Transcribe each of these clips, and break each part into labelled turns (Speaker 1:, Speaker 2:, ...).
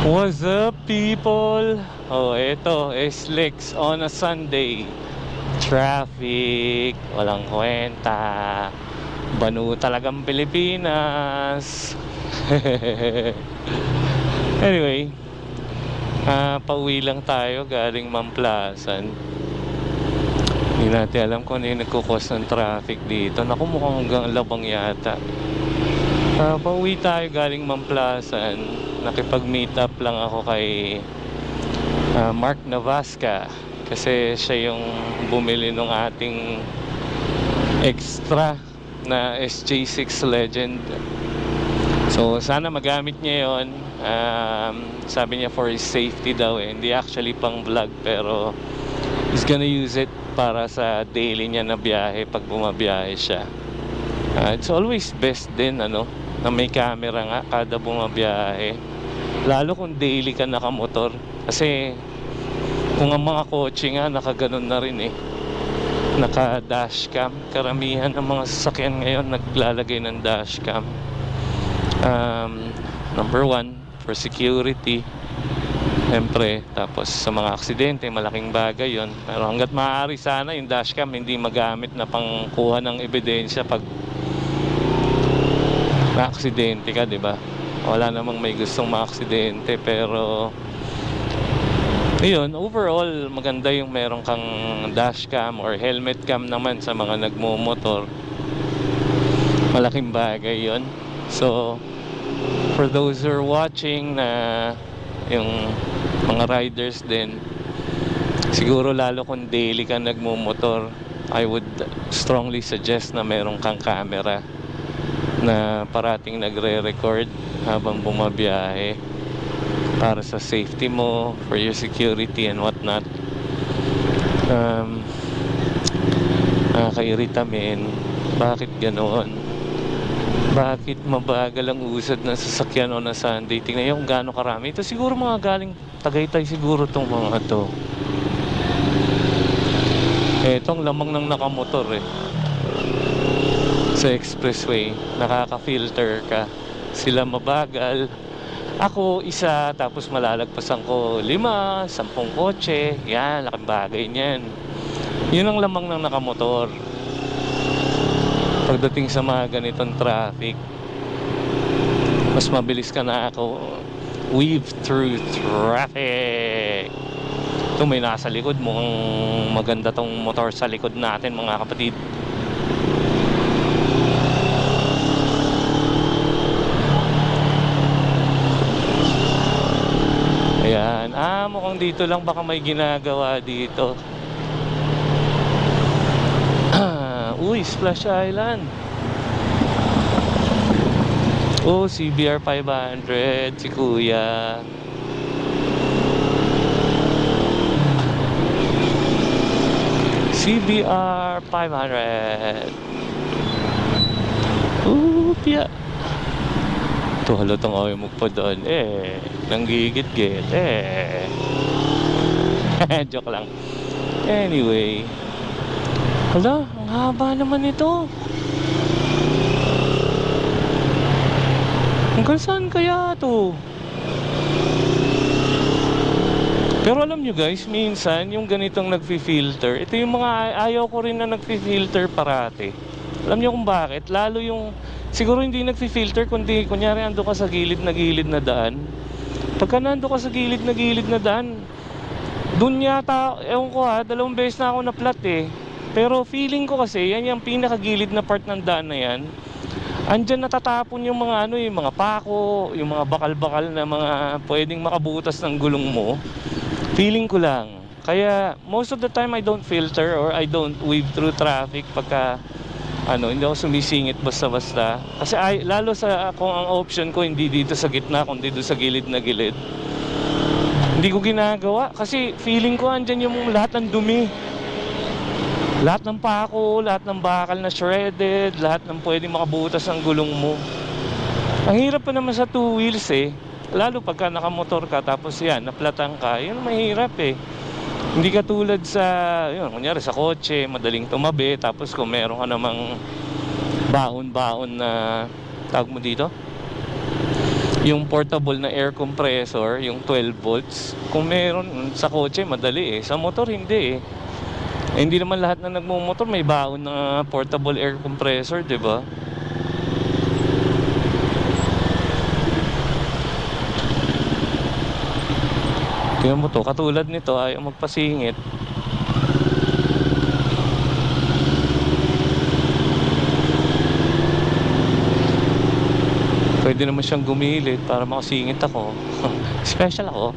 Speaker 1: What's up, people? Oh, eto, SLEX on a Sunday. Traffic, walang kwenta. Banu talagang Pilipinas. Anyway, pauwi lang tayo galing Mamplasan. Hindi natin alam kung ano yung nagkukos ng traffic dito. Naku, mukhang hanggang Labang yata. Pauwi tayo galing Mamplasan. Nakipag-meet up lang ako kay Mark Navasca kasi siya yung bumili ng ating extra na SJ6 Legend. So sana magamit niya yon. Sabi niya for his safety daw eh. Hindi actually pang vlog pero he's gonna use it para sa daily niya na biyahe pag bumabiyahe siya. It's always best din na may camera nga kada bumabiyahe, lalo kung daily ka nakamotor. Kasi kung ang mga kotse nga nakaganon na rin eh, naka dashcam. Karamihan ng mga sasakyan ngayon naglalagay ng dashcam. Number one, for security siyempre, tapos sa mga aksidente malaking bagay yon. Pero hanggat maaari sana yung dashcam hindi magamit na pangkuha ng ebidensya pag na-aksidente ka, di ba? Wala namang may gustong ma-aksidente, pero yun, overall maganda yung meron kang dashcam or helmet cam naman sa mga nagmumotor. Malaking bagay yun. So for those who are watching na yung mga riders din, siguro lalo kung daily ka nagmumotor, I would strongly suggest na meron kang camera na parating nagre-record habang bumabiyahe para sa safety mo, for your security and whatnot. Nakakairita men, bakit ganoon? Bakit mabagal ang usad ng sasakyan o na Sunday? Tingnan nyo kung gaano karami. Ito siguro mga galing Tagaytay siguro tong mga to. Etong lamang ng nakamotor eh. Sa expressway, nakaka-filter ka. Sila mabagal, ako isa, tapos malalagpasan ko 5, 10 kotse. Yan, laking bagay niyan. Yun ang lamang ng nakamotor pagdating sa mga ganitong traffic. Mas mabilis ka na ako weave through traffic. Ito may nasa likod, mukhang maganda tong motor sa likod natin mga kapatid. Ayan, mukhang dito lang baka may ginagawa dito. Uy, Splash Island. Oh, CBR 500 si Kuya. CBR 500. Piya. Ito halatang ayaw mo pa doon nanggigit-git joke lang. Anyway, hala, ang haba naman ito. Hanggang saan kaya to? Pero alam nyo guys, minsan yung ganitong nagfi-filter, ito yung mga ayaw ko rin na nagfi-filter parati. Alam nyo kung bakit? Lalo yung siguro hindi nagfi-filter kundi kunyari ando ka sa gilid na daan. Pagka nando ka sa gilid na daan, dun yata, ewan ko 2 beses na ako na-flat eh. Pero feeling ko kasi yan yung pinakagilid na part ng daan na yan. Andyan natatapon yung mga yung mga pako, yung mga bakal-bakal na mga pwedeng makabutas ng gulong mo. Feeling ko lang. Kaya most of the time I don't filter or I don't weave through traffic pagka hindi ako sumisingit basta-basta. Kasi lalo sa kung ang option ko hindi dito sa gitna kundi dito sa gilid na gilid, hindi ko ginagawa kasi feeling ko andyan yung lahat ng dumi. Lahat ng pako, lahat ng bakal na shredded, lahat ng pwedeng makabutas ng gulong mo. Ang hirap pa naman sa 2 wheels eh. Lalo pagka nakamotor ka tapos yan, naplatan ka, yun mahirap eh. Hindi katulad sa, kunyari sa kotse, madaling tumabi. Tapos kung meron ka namang baon-baon na, tawag mo dito, yung portable na air compressor, yung 12 volts. Kung meron sa kotse, madali eh. Sa motor, hindi eh. Hindi naman lahat na nagmumotor may baon na portable air compressor, 'di ba? Tingnan mo to, katulad nito ayaw magpasingit. Pwede naman siyang gumilit para makasingit ako. Special ako.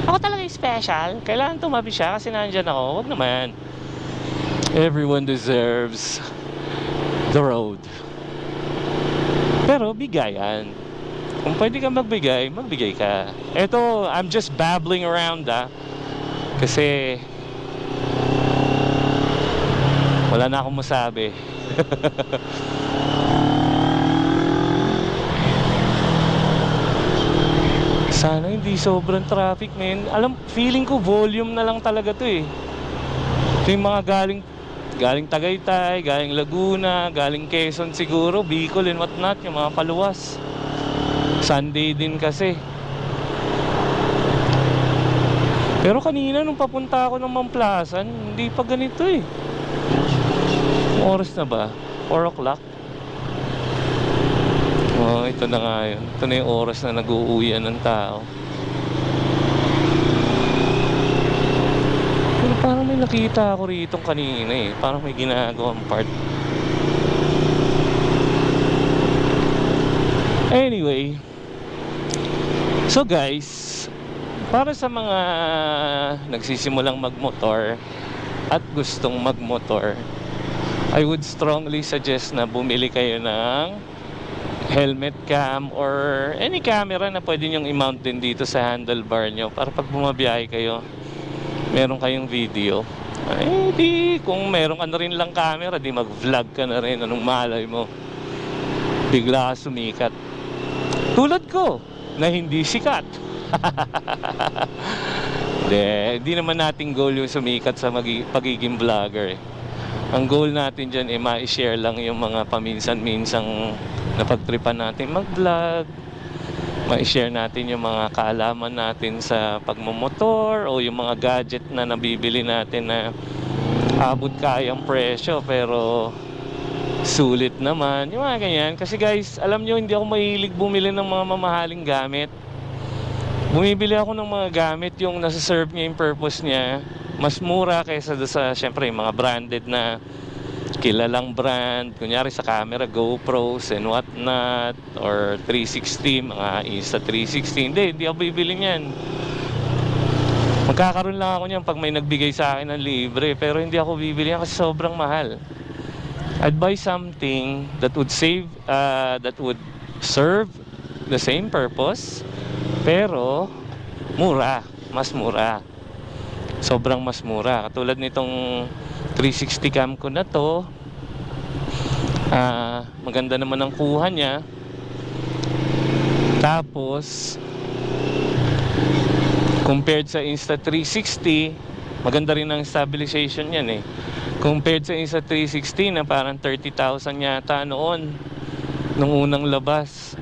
Speaker 1: Ako talaga yung special. Kailangan tumabi siya kasi nandyan ako. Wag naman. Everyone deserves the road. Pero bigayan. Kung pwede ka magbigay, magbigay ka. Eto, I'm just babbling around kasi wala na akong masabi. Sana hindi sobrang traffic, men. Feeling ko volume na lang talaga to eh. Ito yung mga galing Tagaytay, galing Laguna, galing Quezon siguro, Bicol and what not, yung mga paluwas. Sunday din kasi. Pero kanina nung papunta ako ng Mamplasan, hindi pa ganito eh. Oras na ba? 4 o'clock? Oh, ito na nga yun. Ito na yung oras na nag-uuwian ng tao. Pero parang may nakita ako rito kanina eh. Parang may ginagawang part. Anyway, so guys, para sa mga nagsisimulang magmotor at gustong magmotor, I would strongly suggest na bumili kayo ng helmet cam or any camera na pwede nyong i-mount din dito sa handlebar nyo para pag bumabiyahe kayo, meron kayong video. Ay, di, kung meron ka na rin lang camera, di mag-vlog ka na rin. Anong malay mo? Bigla ka sumikat. Tulad ko, na hindi sikat. Di naman nating goal yung sumikat sa pagiging vlogger eh. Ang goal natin dyan eh ma-share lang yung mga paminsan-minsang napagtripan natin mag-vlog, ma-share natin yung mga kaalaman natin sa pagmumotor o yung mga gadget na nabibili natin na abot kayang presyo pero sulit naman, yung mga ganyan. Kasi guys, alam nyo, hindi ako mahilig bumili ng mga mamahaling gamit. Bumibili ako ng mga gamit yung nasa-serve niya yung purpose niya, mas mura kaysa sa syempre mga branded na kilalang brand, kunyari sa camera, GoPros and what not, or 360, mga Insta360. Hindi ako bibili niyan. Magkakaroon lang ako niyan pag may nagbigay sa akin ng libre, pero hindi ako bibili yan kasi sobrang mahal. I'd buy something that would that would serve the same purpose, pero mura, mas mura. Sobrang mas mura. Katulad nitong 360 cam ko na to, maganda naman ang kuha niya. Tapos compared sa Insta360, maganda rin ang stabilization yan eh. Compared sa Insta360 na parang 30,000 yata noon nung unang labas,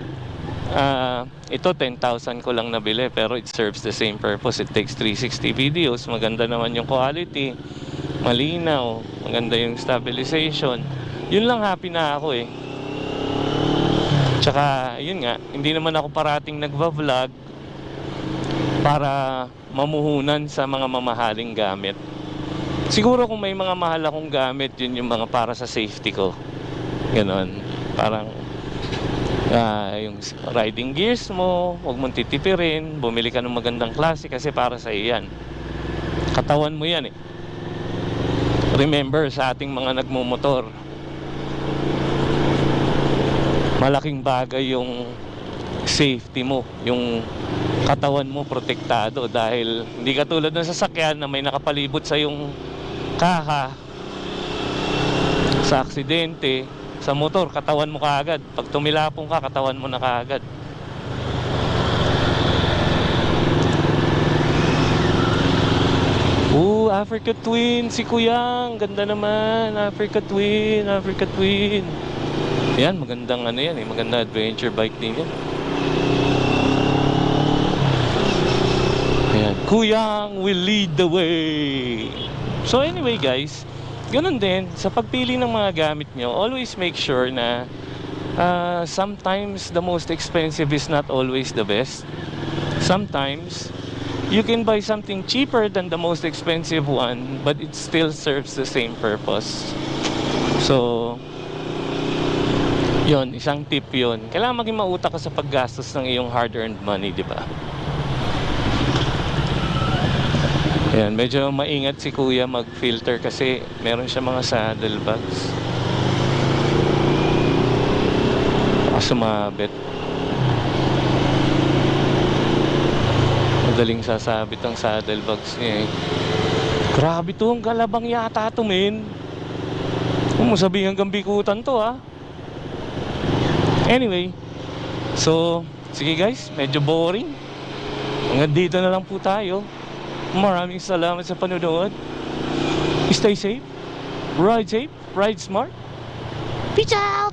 Speaker 1: ito 10,000 ko lang nabili pero it serves the same purpose. It takes 360 videos. Maganda naman yung quality, malinaw, maganda yung stabilization. Yun lang happy na ako eh. Tsaka yun nga, hindi naman ako parating nagva-vlog para mamuhunan sa mga mamahaling gamit. Siguro kung may mga mahal akong gamit, yun yung mga para sa safety ko. Ganon. Parang yung riding gears mo, huwag mong titipirin, bumili ka ng magandang klase kasi para sa iyan. Katawan mo yan eh. Remember, sa ating mga nagmumotor, malaking bagay yung safety mo, yung katawan mo protektado dahil hindi katulad ng sasakyan na may nakapalibot sa yung kaha sa aksidente. Sa motor, katawan mo kaagad. Pag tumilapong ka, katawan mo na kaagad. Africa Twin, si Kuyang, ganda naman. Africa Twin, Africa Twin. Yan, magandang ano yan eh, magandang adventure bike din yan. Kuyang will lead the way. So anyway guys, ganun din sa pagpili ng mga gamit nyo, always make sure na sometimes the most expensive is not always the best. Sometimes you can buy something cheaper than the most expensive one, but it still serves the same purpose. So yon, isang tip yon. Kailangan maging mautak ka sa paggastos ng iyong hard-earned money, di ba? Ayan, medyo maingat si kuya mag-filter kasi meron siya mga saddlebags. Baka sumabit. Madaling sasabit ang saddlebags niya eh. Grabe to, ang galabang yata to, men. Kung mo sabihin hanggang bikutan to, ha. Anyway, so sige guys, medyo boring. Hanggang dito na lang po tayo. Maraming salamat sa panonood. Stay safe, ride smart. Peace out!